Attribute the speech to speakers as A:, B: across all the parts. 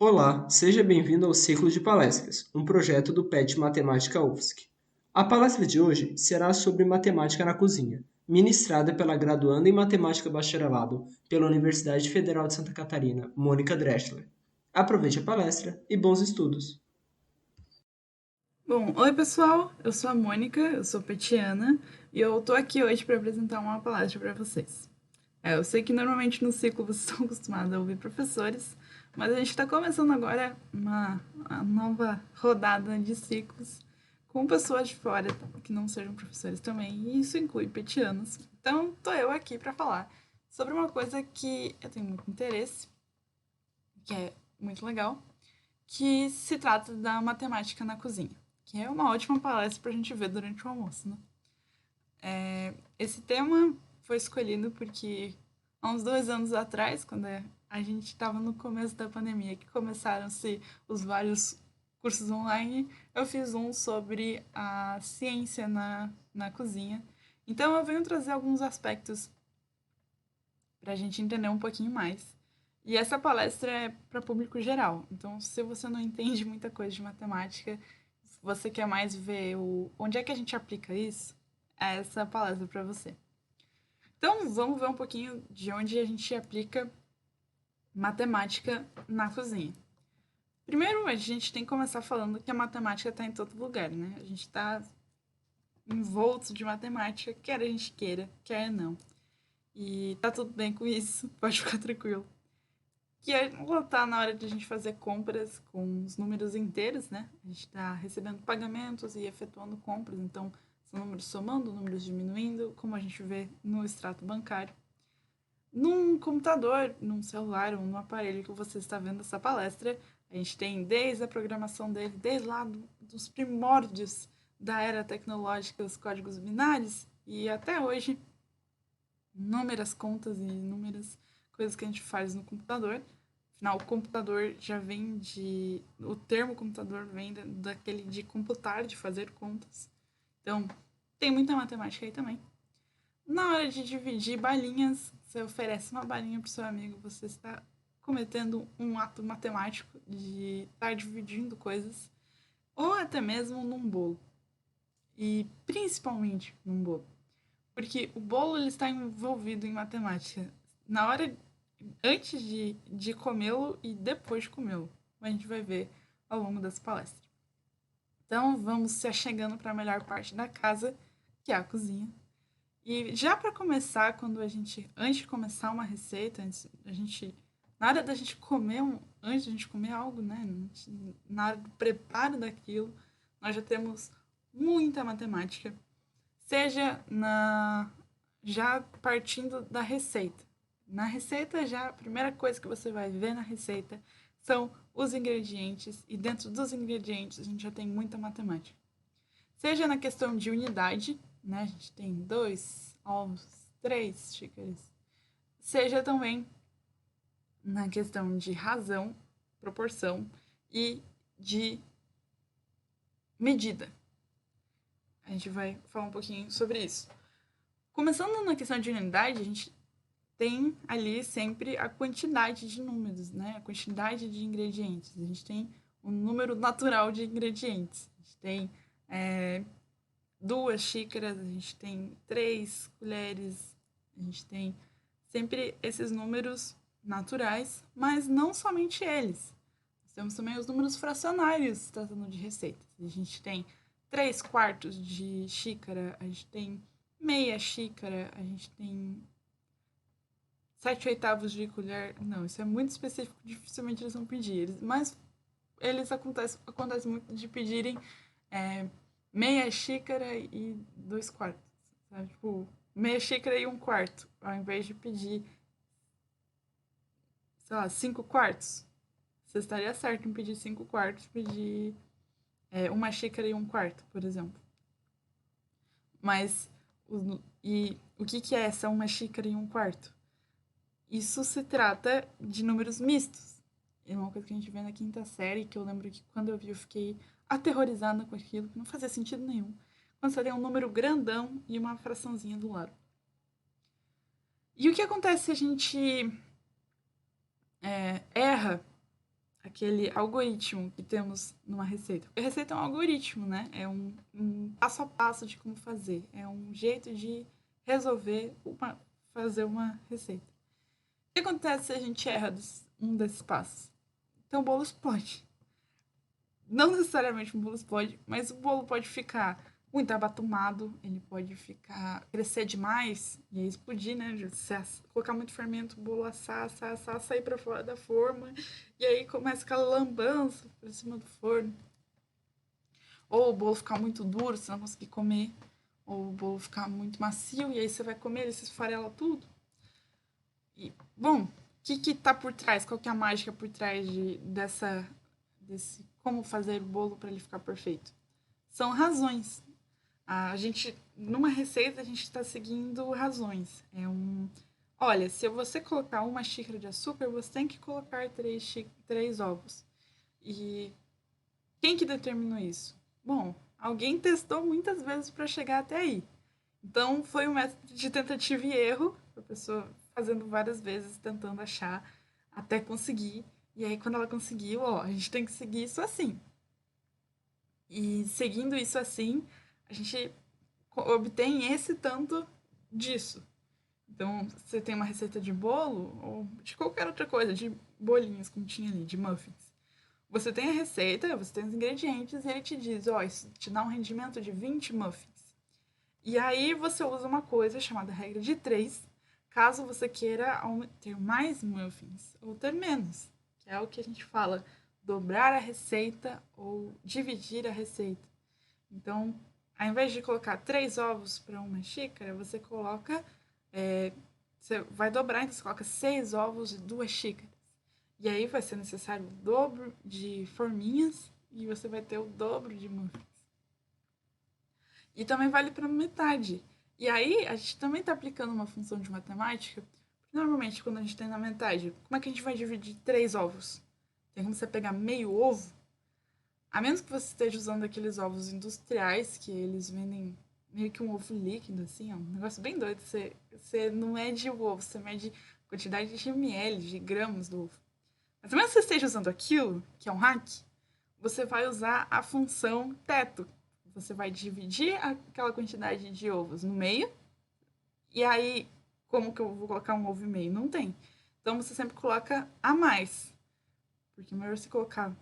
A: Olá, seja bem-vindo ao Ciclo de Palestras, um projeto do PET Matemática UFSC. A palestra de hoje será sobre matemática na cozinha, ministrada pela graduanda em Matemática Bacharelado pela Universidade Federal de Santa Catarina, Mônica Dreschler. Aproveite a palestra e bons estudos!
B: Bom, oi pessoal, eu sou a Mônica, eu sou petiana e eu tô aqui hoje para apresentar uma palestra para vocês. Eu sei que normalmente no ciclo vocês estão acostumados a ouvir professores, mas a gente está começando agora uma nova rodada de ciclos com pessoas de fora que não sejam professores também, e isso inclui petianos. Então, tô eu aqui para falar sobre uma coisa que eu tenho muito interesse, que é muito legal, que se trata da matemática na cozinha, que é uma ótima palestra para a gente ver durante o almoço, né? Esse tema foi escolhido porque há uns 2 anos atrás, quando a gente estava no começo da pandemia, que começaram-se os vários cursos online, eu fiz um sobre a ciência na cozinha. Então eu venho trazer alguns aspectos para a gente entender um pouquinho mais. E essa palestra é para público geral. Então, se você não entende muita coisa de matemática, você quer mais ver onde é que a gente aplica isso, é essa palestra para você. Então, vamos ver um pouquinho de onde a gente aplica matemática na cozinha. Primeiro, a gente tem que começar falando que a matemática está em todo lugar, né? A gente está envolto de matemática, quer a gente queira, quer não. E tá tudo bem com isso, pode ficar tranquilo. Que ela tá na hora de a gente fazer compras com os números inteiros, né? A gente está recebendo pagamentos e efetuando compras, então são números somando, números diminuindo, como a gente vê no extrato bancário. Num computador, num celular ou no aparelho que você está vendo essa palestra, a gente tem desde a programação dele, desde lá dos primórdios da era tecnológica, os códigos binários, e até hoje, inúmeras contas e inúmeras coisas que a gente faz no computador. Afinal, o computador já vem de. O termo computador vem daquele de computar, de fazer contas. Então, tem muita matemática aí também. Na hora de dividir balinhas, você oferece uma balinha para o seu amigo, você está cometendo um ato matemático de estar dividindo coisas, ou até mesmo num bolo. E principalmente num bolo. Porque o bolo ele está envolvido em matemática. Na hora, antes de comê-lo e depois de comê-lo. A gente vai ver ao longo dessa palestra. Então, vamos se achegando para a melhor parte da casa, que é a cozinha. E já para começar, antes de começar uma receita, na hora da gente comer, antes da gente comer algo, né? Na hora do preparo daquilo, nós já temos muita matemática. Seja já partindo da receita. Na receita, já a primeira coisa que você vai ver na receita são os ingredientes, e dentro dos ingredientes a gente já tem muita matemática. Seja na questão de unidade, né? A gente tem 2 ovos, 3 xícaras. Seja também na questão de razão, proporção e de medida. A gente vai falar um pouquinho sobre isso. Começando na questão de unidade, a gente tem ali sempre a quantidade de números, né? A quantidade de ingredientes. A gente tem um número natural de ingredientes. A gente tem 2 xícaras, a gente tem 3 colheres, a gente tem sempre esses números naturais, mas não somente eles. Nós temos também os números fracionários tratando de receitas. A gente tem 3 quartos de xícara, a gente tem meia xícara, a gente tem 7/8 de colher. Não, isso é muito específico, dificilmente eles vão pedir. Mas eles acontece muito de pedirem meia xícara e 2 quartos. Sabe? Tipo, meia xícara e 1 quarto. Ao invés de pedir, sei lá, 5 quartos. Você estaria certo em pedir 5 quartos, pedir 1 xícara e 1 quarto, por exemplo. Mas, o que é essa 1 xícara e 1 quarto? Isso se trata de números mistos. É uma coisa que a gente vê na quinta série, que eu lembro que quando eu vi eu fiquei aterrorizada com aquilo, que não fazia sentido nenhum. Quando você tem um número grandão e uma fraçãozinha do lado. E o que acontece se a gente erra aquele algoritmo que temos numa receita. Porque a receita é um algoritmo, né? É um passo a passo de como fazer. É um jeito de resolver, fazer uma receita. O que acontece se a gente erra um desses passos? Então o bolo explode. Não necessariamente o bolo explode, mas o bolo pode ficar muito abatumado, ele pode crescer demais e aí explodir, né? Se colocar muito fermento, o bolo assar, sair para fora da forma e aí começa aquela lambança por cima do forno. Ou o bolo ficar muito duro, você não conseguir comer, ou o bolo ficar muito macio e aí você vai comer, ele se esfarela tudo. E, bom, o que tá por trás? Qual que é a mágica por trás desse como fazer o bolo para ele ficar perfeito? São razões. A gente, numa receita, a gente está seguindo razões. Olha, se você colocar uma xícara de açúcar, você tem que colocar três ovos. E quem que determinou isso? Bom, alguém testou muitas vezes para chegar até aí. Então, foi um método de tentativa e erro, a pessoa fazendo várias vezes, tentando achar, até conseguir. E aí, quando ela conseguiu, ó, a gente tem que seguir isso assim. E seguindo isso assim, a gente obtém esse tanto disso. Então, você tem uma receita de bolo, ou de qualquer outra coisa, de bolinhos, como tinha ali, de muffins. Você tem a receita, você tem os ingredientes, e ele te diz, ó, isso te dá um rendimento de 20 muffins. E aí você usa uma coisa chamada regra de 3, caso você queira ter mais muffins ou ter menos, que é o que a gente fala, dobrar a receita ou dividir a receita. Então, ao invés de colocar 3 ovos para uma xícara, você coloca. Você vai dobrar, então você coloca 6 ovos e 2 xícaras. E aí vai ser necessário o dobro de forminhas e você vai ter o dobro de muffins. E também vale para metade. E aí a gente também está aplicando uma função de matemática, porque normalmente quando a gente tem na metade, como é que a gente vai dividir 3 ovos? Tem como você pegar meio ovo? A menos que você esteja usando aqueles ovos industriais, que eles vendem meio que um ovo líquido, assim, ó, um negócio bem doido. Você não mede o ovo, você mede a quantidade de ml, de gramas do ovo. Mas a menos que você esteja usando aquilo, que é um hack, você vai usar a função teto. Você vai dividir aquela quantidade de ovos no meio, e aí, como que eu vou colocar um ovo e meio? Não tem. Então você sempre coloca a mais. Porque é melhor você colocar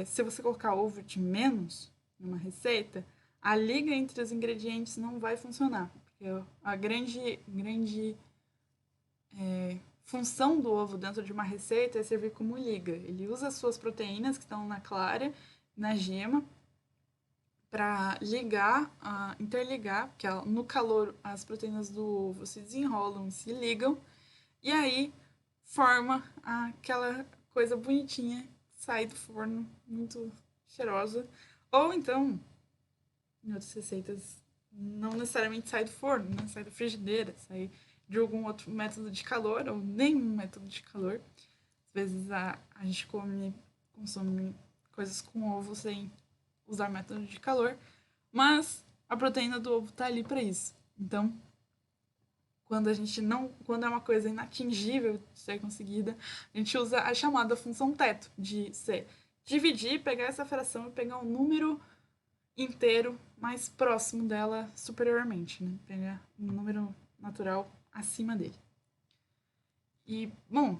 B: se você colocar ovo de menos numa receita, a liga entre os ingredientes não vai funcionar. Porque a grande função do ovo dentro de uma receita é servir como liga. Ele usa as suas proteínas que estão na clara, na gema, para interligar, porque no calor as proteínas do ovo se desenrolam, se ligam, e aí forma aquela coisa bonitinha sai do forno, muito cheirosa. Ou então, em outras receitas, não necessariamente sai do forno, né? Sai da frigideira, sai de algum outro método de calor, ou nenhum método de calor. Às vezes a gente consome coisas com ovo sem usar método de calor, mas a proteína do ovo tá ali para isso. Então, quando é uma coisa inatingível de ser conseguida, a gente usa a chamada função teto, de ser dividir, pegar essa fração e pegar um número inteiro mais próximo dela superiormente, né? Pegar um número natural acima dele. E, bom,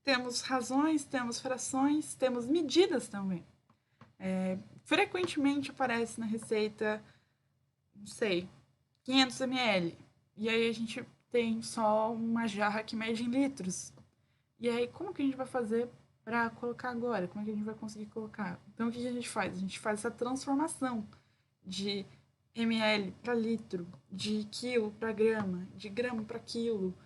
B: temos razões, temos frações, temos medidas também. Frequentemente aparece na receita, não sei, 500 ml. E aí a gente tem só uma jarra que mede em litros. E aí, como que a gente vai fazer para colocar agora? Como é que a gente vai conseguir colocar? Então, o que a gente faz? A gente faz essa transformação de ml para litro, de quilo para grama, de grama para quilo,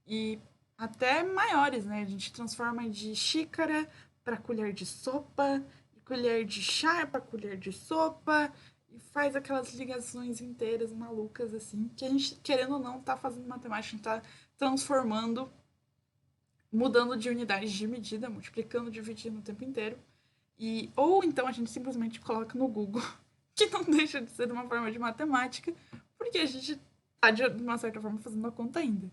B: e até maiores, né? A gente transforma de xícara para colher de sopa, de colher de chá para colher de sopa, e faz aquelas ligações inteiras malucas, assim, que a gente, querendo ou não, tá fazendo matemática, tá transformando, mudando de unidades de medida, multiplicando, dividindo o tempo inteiro. Ou então a gente simplesmente coloca no Google, que não deixa de ser uma forma de matemática, porque a gente tá, de uma certa forma, fazendo uma conta ainda.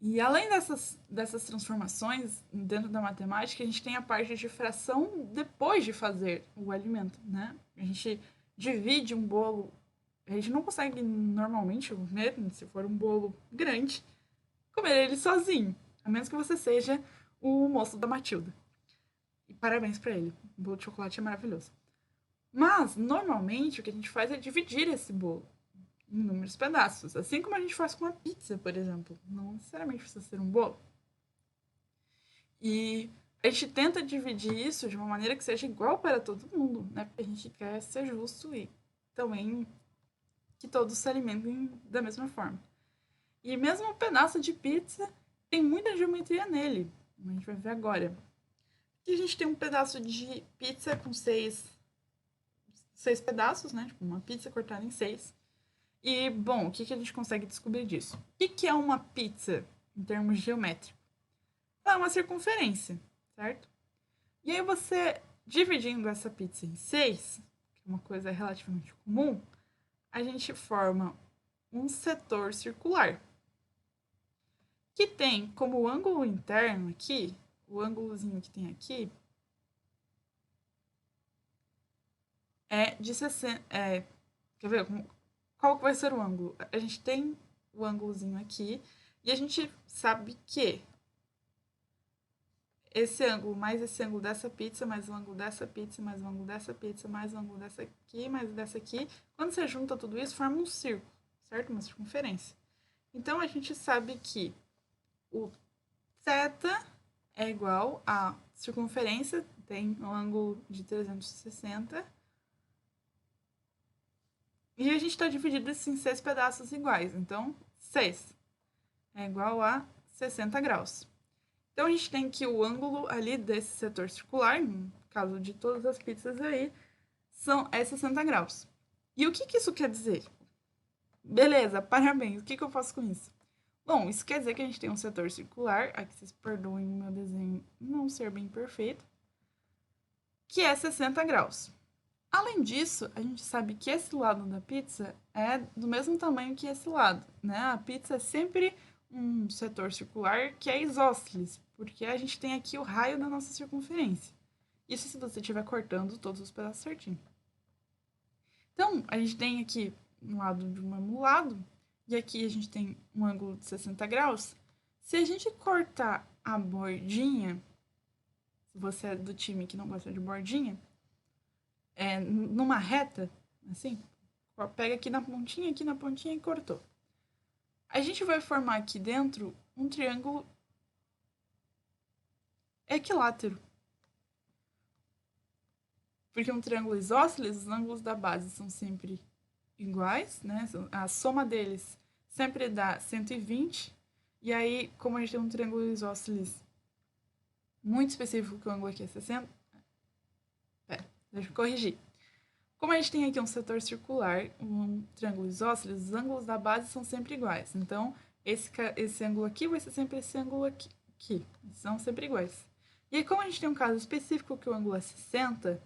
B: E além dessas transformações dentro da matemática, a gente tem a parte de fração depois de fazer o alimento, né? A gente divide um bolo, a gente não consegue normalmente comer, se for um bolo grande, comer ele sozinho, a menos que você seja o moço da Matilda. E parabéns para ele, o bolo de chocolate é maravilhoso. Mas, normalmente, o que a gente faz é dividir esse bolo em inúmeros pedaços. Assim como a gente faz com a pizza, por exemplo. Não necessariamente precisa ser um bolo. E a gente tenta dividir isso de uma maneira que seja igual para todo mundo, né? Porque a gente quer ser justo e também que todos se alimentem da mesma forma. E mesmo um pedaço de pizza tem muita geometria nele. A gente vai ver agora. Aqui a gente tem um pedaço de pizza com seis pedaços, né? Tipo, uma pizza cortada em seis. E, bom, o que a gente consegue descobrir disso? O que é uma pizza em termos geométricos? É uma circunferência, certo? E aí você, dividindo essa pizza em seis, que é uma coisa relativamente comum, a gente forma um setor circular, que tem como ângulo interno aqui, o ângulozinho que tem aqui, é de 60... quer ver? Qual que vai ser o ângulo? A gente tem o ângulozinho aqui, e a gente sabe que esse ângulo, mais esse ângulo dessa pizza, mais o ângulo dessa pizza, mais o ângulo dessa pizza, mais o ângulo dessa aqui, mais dessa aqui. Quando você junta tudo isso, forma um círculo, certo? Uma circunferência. Então, a gente sabe que o θ é igual a circunferência, tem um ângulo de 360. E a gente está dividido isso em 6 pedaços iguais. Então, 6 é igual a 60 graus. Então, a gente tem que o ângulo ali desse setor circular, no caso de todas as pizzas aí, é 60 graus. E o que isso quer dizer? Beleza, parabéns. O que eu faço com isso? Bom, isso quer dizer que a gente tem um setor circular, aqui vocês perdoem o meu desenho não ser bem perfeito, que é 60 graus. Além disso, a gente sabe que esse lado da pizza é do mesmo tamanho que esse lado, né? A pizza é sempre um setor circular que é isósceles, porque a gente tem aqui o raio da nossa circunferência. Isso se você estiver cortando todos os pedaços certinho. Então, a gente tem aqui um lado de um mesmo lado, e aqui a gente tem um ângulo de 60 graus. Se a gente cortar a bordinha, se você é do time que não gosta de bordinha, numa reta, assim, pega aqui na pontinha e cortou. A gente vai formar aqui dentro um triângulo equilátero. Porque um triângulo isósceles, os ângulos da base são sempre iguais, né? A soma deles sempre dá 120. E aí, como a gente tem um triângulo isósceles muito específico, que o ângulo aqui é 60... deixa eu corrigir. Como a gente tem aqui um setor circular, um triângulo isósceles, os ângulos da base são sempre iguais. Então, esse ângulo aqui vai ser sempre esse ângulo aqui. São sempre iguais. E aí, como a gente tem um caso específico que o ângulo é 60,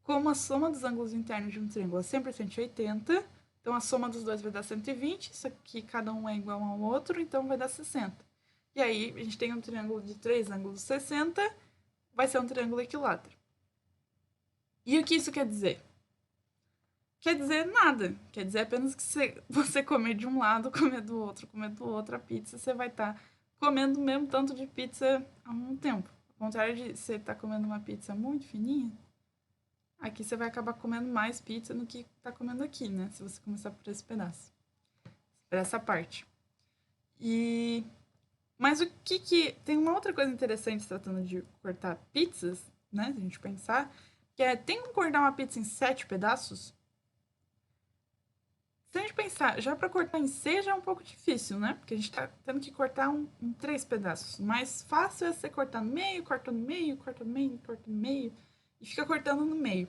B: como a soma dos ângulos internos de um triângulo é sempre 180, então a soma dos dois vai dar 120, isso aqui cada um é igual ao outro, então vai dar 60. E aí, a gente tem um triângulo de 3 ângulos 60, vai ser um triângulo equilátero. E o que isso quer dizer? Quer dizer nada. Quer dizer apenas que você comer de um lado, comer do outro a pizza, você vai estar comendo o mesmo tanto de pizza ao mesmo tempo. Ao contrário de você estar comendo uma pizza muito fininha, aqui você vai acabar comendo mais pizza do que está comendo aqui, né? Se você começar por esse pedaço. Por essa parte. Mas o que... Tem uma outra coisa interessante tratando de cortar pizzas, né? Se a gente pensar, que tem que cortar uma pizza em 7 pedaços? Se a gente pensar, já para cortar em 6 já é um pouco difícil, né? Porque a gente tá tendo que cortar em 3 pedaços. Mais fácil é você cortar no meio, corta no meio, corta no meio, corta no meio. E fica cortando no meio.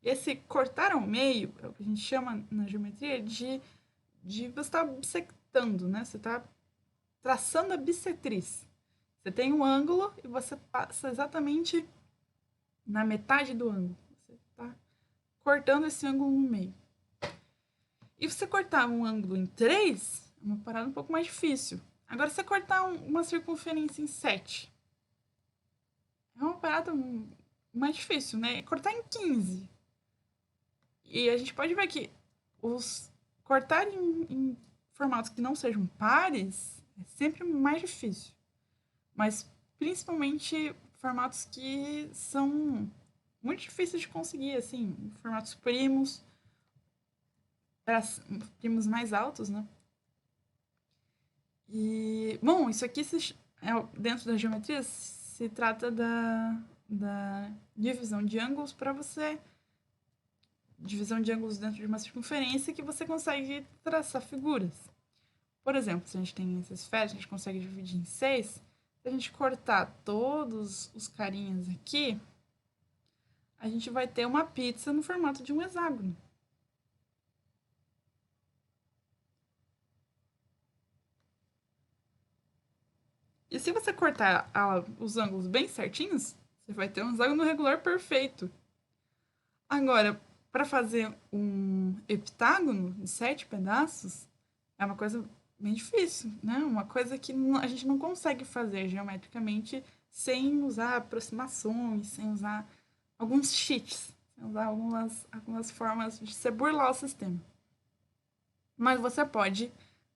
B: Esse cortar ao meio é o que a gente chama na geometria de você estar bissectando, né? Você está traçando a bissetriz. Você tem um ângulo e você passa exatamente na metade do ângulo. Você está cortando esse ângulo no meio. E você cortar um ângulo em 3 é uma parada um pouco mais difícil. Agora, se você cortar uma circunferência em 7, é uma parada mais difícil, né? Cortar em 15. E a gente pode ver que cortar em formatos que não sejam pares é sempre mais difícil. Mas principalmente formatos que são muito difíceis de conseguir, assim, formatos primos, primos mais altos, né? E, bom, isso aqui dentro da geometria se trata da divisão de ângulos para você. Divisão de ângulos dentro de uma circunferência que você consegue traçar figuras. Por exemplo, se a gente tem essa esfera, a gente consegue dividir em 6. Se a gente cortar todos os carinhas aqui, a gente vai ter uma pizza no formato de um hexágono. E se você cortar os ângulos bem certinhos, você vai ter um hexágono regular perfeito. Agora, para fazer um heptágono de 7 pedaços, é uma coisa bem difícil, né? Uma coisa que a gente não consegue fazer geometricamente sem usar aproximações, sem usar alguns cheats, sem usar algumas formas de se burlar o sistema. Mas você pode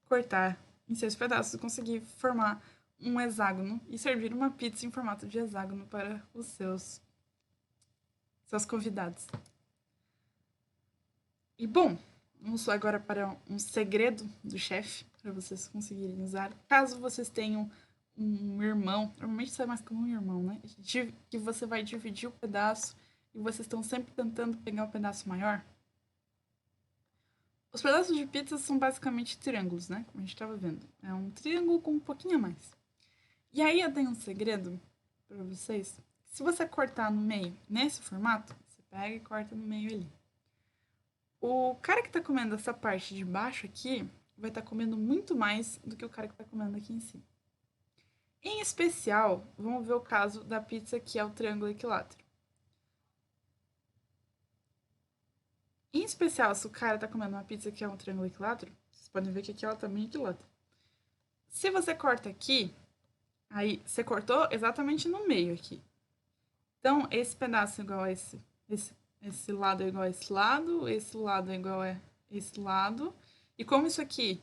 B: cortar em 6 pedaços e conseguir formar um hexágono e servir uma pizza em formato de hexágono para os seus convidados. E bom, vamos agora para um segredo do chefe para vocês conseguirem usar. Caso vocês tenham um irmão, normalmente isso é mais como um irmão, né? Que você vai dividir o pedaço e vocês estão sempre tentando pegar o pedaço maior. Os pedaços de pizza são basicamente triângulos, né? Como a gente estava vendo. É um triângulo com um pouquinho a mais. E aí eu tenho um segredo para vocês. Se você cortar no meio, nesse formato, você pega e corta no meio ali. O cara que tá comendo essa parte de baixo aqui vai estar comendo muito mais do que o cara que tá comendo aqui em cima. Em especial, vamos ver o caso da pizza que é o triângulo equilátero. Em especial, se o cara tá comendo uma pizza que é um triângulo equilátero, vocês podem ver que aqui ela também é equilátero. Se você corta aqui, aí você cortou exatamente no meio aqui. Então, esse pedaço é igual a esse lado é igual a esse lado é igual a esse lado. E como isso aqui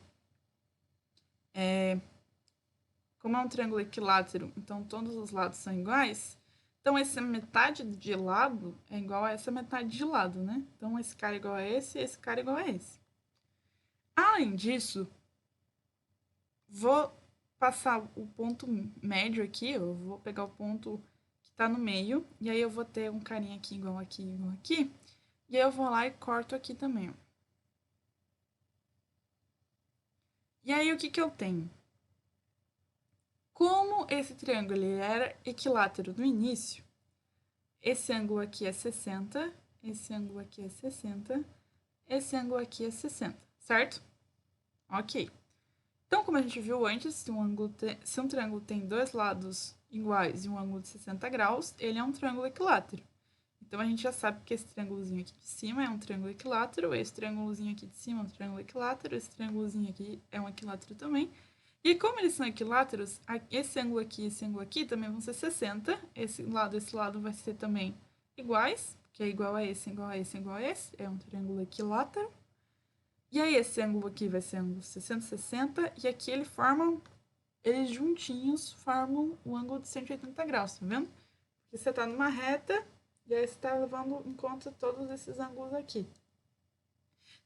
B: como é um triângulo equilátero, então todos os lados são iguais, então essa metade de lado é igual a essa metade de lado, né? Então esse cara é igual a esse cara é igual a esse. Além disso, vou passar o ponto médio aqui, eu vou pegar o ponto que tá no meio, e aí eu vou ter um carinha aqui, igual aqui, igual aqui, e aí eu vou lá e corto aqui também, ó. E aí o que eu tenho? Como esse triângulo ele era equilátero no início, esse ângulo aqui é 60, esse ângulo aqui é 60, esse ângulo aqui é 60, certo? Ok. Então, como a gente viu antes, se um triângulo tem dois lados iguais e um ângulo de 60 graus, ele é um triângulo equilátero. Então, a gente já sabe que esse triângulozinho aqui de cima é um triângulo equilátero, esse triângulozinho aqui de cima é um triângulo equilátero, esse triângulozinho aqui é um equilátero também. E como eles são equiláteros, esse ângulo aqui e esse ângulo aqui também vão ser 60. Esse lado vai ser também iguais, que é igual a esse, igual a esse, igual a esse. É um triângulo equilátero. E aí esse ângulo aqui vai ser ângulo 60, 60. E aqui eles juntinhos formam o ângulo de 180 graus, tá vendo? Porque você tá numa reta e aí você tá levando em conta todos esses ângulos aqui.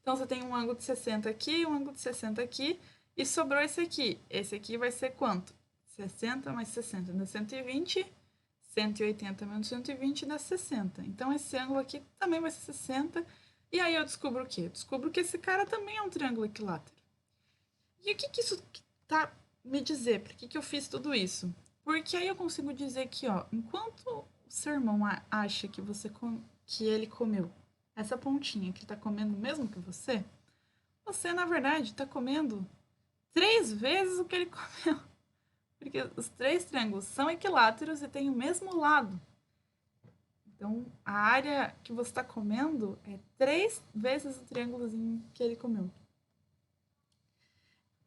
B: Então você tem um ângulo de 60 aqui, um ângulo de 60 aqui. E sobrou esse aqui. Esse aqui vai ser quanto? 60 mais 60 dá 120. 180 menos 120 dá 60. Então, esse ângulo aqui também vai ser 60. E aí eu descubro o quê? Eu descubro que esse cara também é um triângulo equilátero. E o que isso tá me dizer? Por que eu fiz tudo isso? Porque aí eu consigo dizer que, ó, enquanto o seu irmão acha que ele comeu essa pontinha que tá comendo mesmo que você, na verdade, tá comendo 3 vezes o que ele comeu. Porque os 3 triângulos são equiláteros e têm o mesmo lado. Então, a área que você está comendo é 3 vezes o triângulozinho que ele comeu.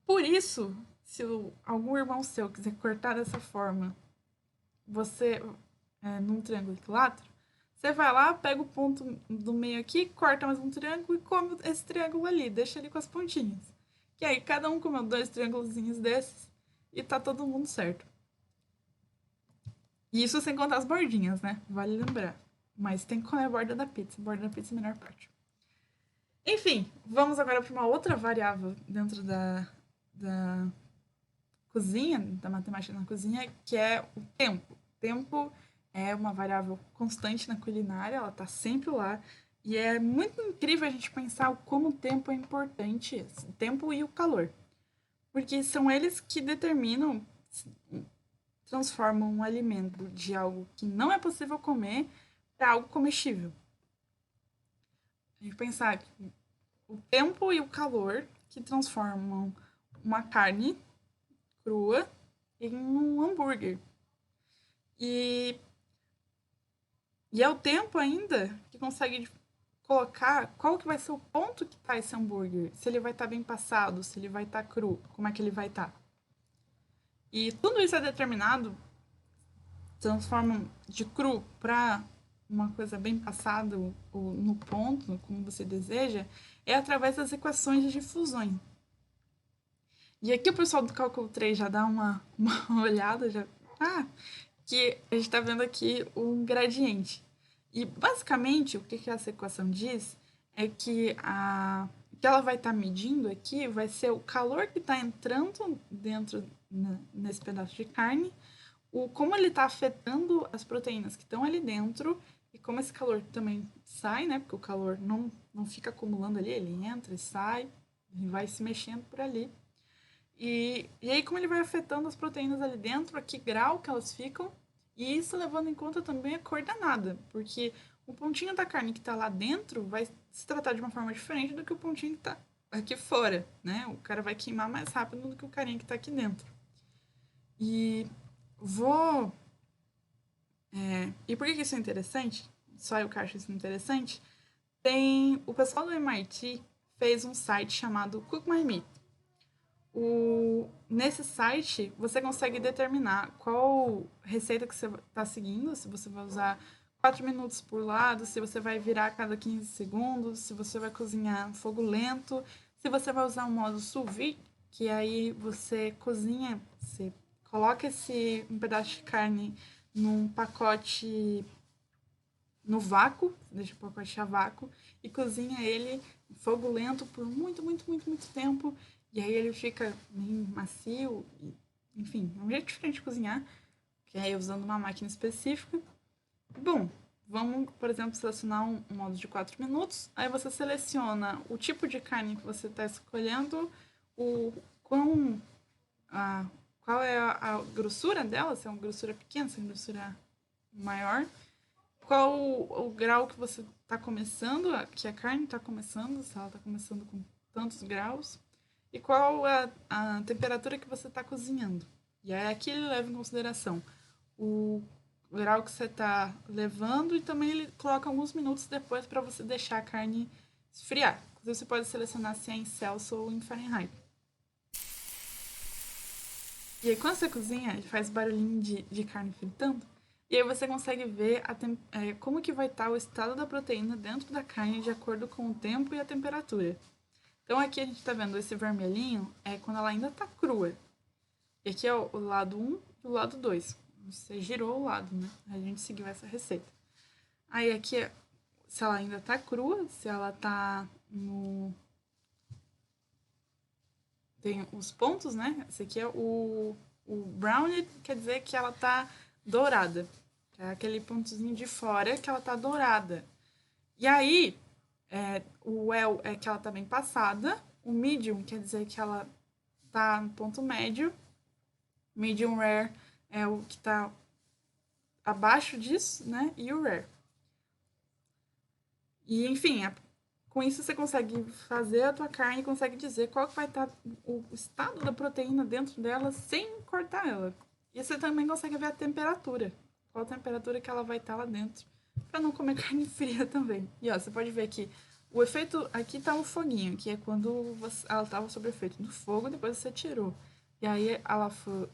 B: Por isso se algum irmão seu quiser cortar dessa forma, você, num triângulo equilátero, você vai lá, pega o ponto do meio aqui, corta mais um triângulo e come esse triângulo ali, deixa ele com as pontinhas. Que aí cada um comeu 2 triângulozinhos desses e tá todo mundo certo. E isso sem contar as bordinhas, né? Vale lembrar. Mas tem que comer a borda da pizza. A borda da pizza é a melhor parte. Enfim, vamos agora para uma outra variável dentro da cozinha, da matemática na cozinha, que é o tempo. O tempo é uma variável constante na culinária, ela está sempre lá. E é muito incrível a gente pensar como o tempo é importante, o tempo e o calor. Porque são eles que determinam, transformam um alimento de algo que não é possível comer para algo comestível. A gente pensar que o tempo e o calor que transformam uma carne crua em um hambúrguer. E é o tempo ainda que consegue colocar qual que vai ser o ponto que tá esse hambúrguer. Se ele vai estar bem passado, se ele vai estar cru, como é que ele vai estar. E tudo isso é determinado, transformam de cru para uma coisa bem passada ou no ponto, como você deseja, é através das equações de difusão. E aqui o pessoal do cálculo 3 já dá uma olhada, que a gente está vendo aqui um gradiente. E basicamente o que essa equação diz é que o que ela vai estar medindo aqui vai ser o calor que está entrando dentro nesse pedaço de carne, como ele está afetando as proteínas que estão ali dentro e como esse calor também sai, né? Porque o calor não fica acumulando ali, ele entra e sai, e vai se mexendo por ali. E aí como ele vai afetando as proteínas ali dentro, a que grau que elas ficam, e isso levando em conta também a coordenada, porque o pontinho da carne que está lá dentro vai se tratar de uma forma diferente do que o pontinho que está aqui fora, né? O cara vai queimar mais rápido do que o carinha que está aqui dentro. E vou... e por que isso é interessante? Só eu que acho isso interessante. O pessoal do MIT fez um site chamado Cook My Meat. Nesse site, você consegue determinar qual receita que você está seguindo, se você vai usar 4 minutos por lado, se você vai virar a cada 15 segundos, se você vai cozinhar em fogo lento, se você vai usar o modo sous vide, que aí você cozinha, você coloca um pedaço de carne num pacote no vácuo, deixa o pacote a vácuo e cozinha ele em fogo lento por muito, muito, muito, muito tempo. E aí ele fica bem macio, enfim, é um jeito diferente de cozinhar, que é usando uma máquina específica. Bom, vamos, por exemplo, selecionar um modo de 4 minutos. Aí você seleciona o tipo de carne que você está escolhendo, qual é a grossura dela, se é uma grossura pequena, se é uma grossura maior. Qual o grau que você está começando, que a carne está começando, se ela está começando com tantos graus. E qual a temperatura que você está cozinhando. E aí aqui ele leva em consideração o grau que você está levando e também ele coloca alguns minutos depois para você deixar a carne esfriar. Inclusive você pode selecionar se é em Celsius ou em Fahrenheit. E aí quando você cozinha, ele faz barulhinho de carne fritando. E aí você consegue ver como que vai estar o estado da proteína dentro da carne de acordo com o tempo e a temperatura. Então aqui a gente está vendo esse vermelhinho é quando ela ainda está crua. E aqui é o lado 1 e o lado 2. Você girou o lado, né? A gente seguiu essa receita. Aí aqui é se ela ainda está crua, se ela está no... Tem os pontos, né? Esse aqui é o brown, quer dizer que ela está dourada. É aquele pontozinho de fora que ela está dourada. E aí, o well é que ela está bem passada. O medium quer dizer que ela está no ponto médio. Medium rare é o que está abaixo disso, né? E o rare. E, enfim, com isso você consegue fazer a tua carne e consegue dizer qual que vai estar o estado da proteína dentro dela sem cortar ela. E você também consegue ver a temperatura. Qual a temperatura que ela vai estar lá dentro. Para não comer carne fria também. E ó, você pode ver que o efeito... Aqui tá o foguinho, que é quando ela estava sob efeito do fogo, depois você tirou. E aí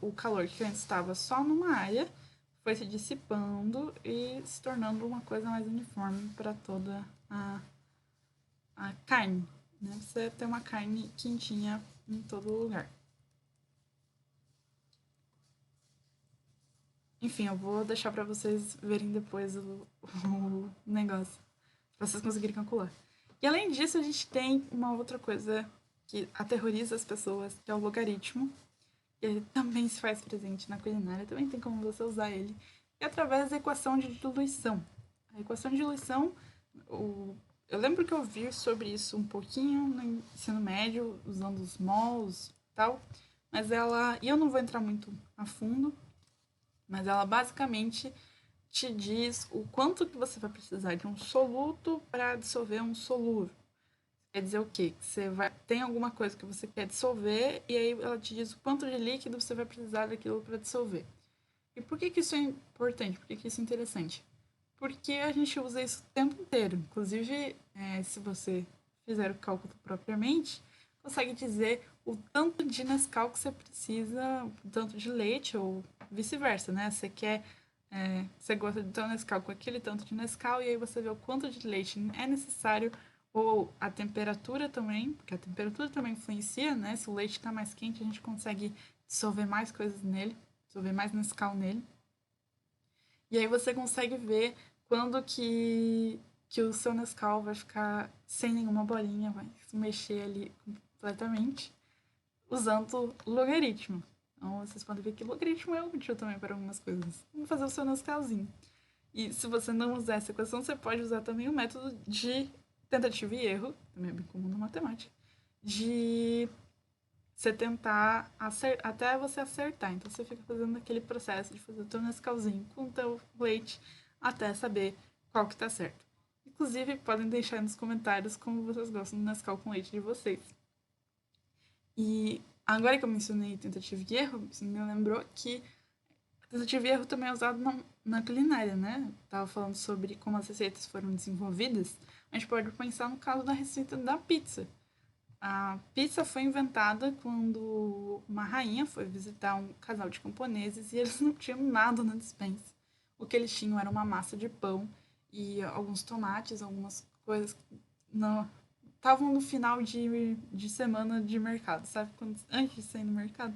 B: o calor que antes estava só numa área foi se dissipando e se tornando uma coisa mais uniforme para toda a carne. Né? Você tem uma carne quentinha em todo lugar. Enfim, eu vou deixar para vocês verem depois o negócio, para vocês conseguirem calcular. E além disso, a gente tem uma outra coisa que aterroriza as pessoas, que é o logaritmo. E ele também se faz presente na culinária, também tem como você usar ele. E através da equação de diluição. A equação de diluição, eu lembro que eu vi sobre isso um pouquinho no ensino médio, usando os mols e tal, mas e eu não vou entrar muito a fundo, mas ela basicamente te diz o quanto que você vai precisar de um soluto para dissolver um solúvel. Quer dizer o quê? Tem alguma coisa que você quer dissolver e aí ela te diz o quanto de líquido você vai precisar daquilo para dissolver. E por que isso é importante? Por que isso é interessante? Porque a gente usa isso o tempo inteiro. Inclusive, se você fizer o cálculo propriamente, consegue dizer o tanto de Nescau que você precisa, o tanto de leite ou vice-versa, né? Você gosta de ter um Nescau com aquele tanto de Nescau e aí você vê o quanto de leite é necessário ou a temperatura também, porque a temperatura também influencia, né? Se o leite está mais quente, a gente consegue dissolver mais coisas nele, dissolver mais Nescau nele. E aí você consegue ver quando que o seu Nescau vai ficar sem nenhuma bolinha, vai se mexer ali completamente, usando logaritmo. Então vocês podem ver que logaritmo é útil também para algumas coisas. Vamos fazer o seu Nescauzinho. E se você não usar essa equação, você pode usar também o método de tentativa e erro, também é bem comum na matemática, de você tentar até você acertar. Então você fica fazendo aquele processo de fazer o teu Nescauzinho com o teu leite até saber qual que tá certo. Inclusive, podem deixar nos comentários como vocês gostam do Nescau com leite de vocês. E agora que eu mencionei tentativa e erro, você me lembrou que tentativa e erro também é usado na culinária, né? Eu tava falando sobre como as receitas foram desenvolvidas. A gente pode pensar no caso da receita da pizza. A pizza foi inventada quando uma rainha foi visitar um casal de camponeses e eles não tinham nada na despensa. O que eles tinham era uma massa de pão e alguns tomates, algumas coisas que não estavam no final de semana de mercado, sabe? Antes de sair no mercado.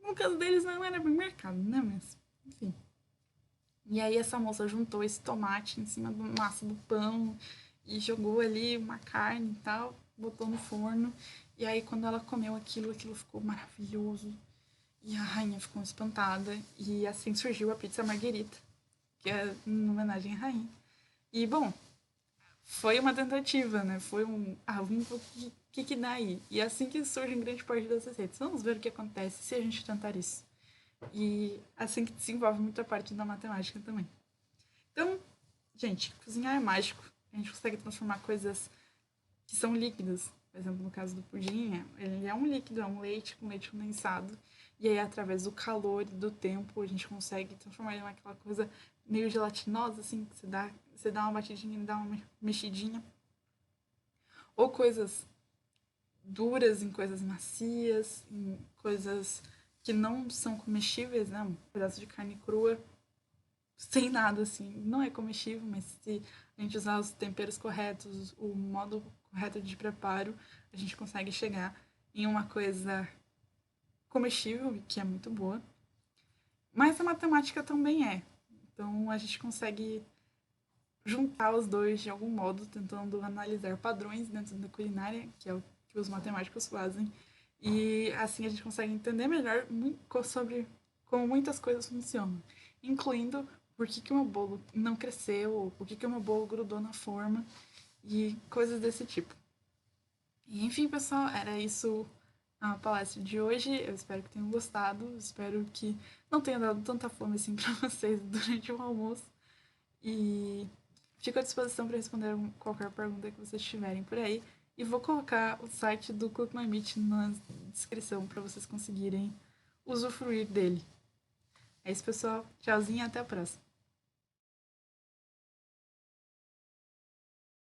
B: No caso deles não era bem mercado, né? Mas, enfim. E aí essa moça juntou esse tomate em cima da massa do pão e jogou ali uma carne e tal, botou no forno. E aí quando ela comeu aquilo ficou maravilhoso. E a rainha ficou espantada. E assim surgiu a pizza margherita, que é em homenagem à rainha. E bom, foi uma tentativa, né? Foi vamos ver o que dá aí. E é assim que surge grande parte das receitas. Vamos ver o que acontece se a gente tentar isso. E assim que desenvolve muita parte da matemática também. Então, gente, cozinhar é mágico. A gente consegue transformar coisas que são líquidas. Por exemplo, no caso do pudim, ele é um líquido, é um leite com leite condensado. E aí, através do calor e do tempo, a gente consegue transformar ele naquela coisa meio gelatinosa, assim, que você dá uma batidinha e dá uma mexidinha. Ou coisas duras em coisas macias, em coisas que não são comestíveis, né? Um pedaço de carne crua sem nada, assim, não é comestível, mas se a gente usar os temperos corretos, o modo correto de preparo, a gente consegue chegar em uma coisa comestível, que é muito boa. Mas a matemática também é. Então a gente consegue juntar os dois de algum modo, tentando analisar padrões dentro da culinária, que é o que os matemáticos fazem. E assim a gente consegue entender melhor sobre como muitas coisas funcionam, incluindo por que o meu bolo não cresceu, por que o meu bolo grudou na forma e coisas desse tipo. E, enfim, pessoal, era isso a palestra de hoje. Eu espero que tenham gostado, espero que não tenha dado tanta fome assim para vocês durante o almoço. E fico à disposição para responder qualquer pergunta que vocês tiverem por aí. E vou colocar o site do Cook My Meat na descrição para vocês conseguirem usufruir dele. É isso, pessoal. Tchauzinho e até a próxima.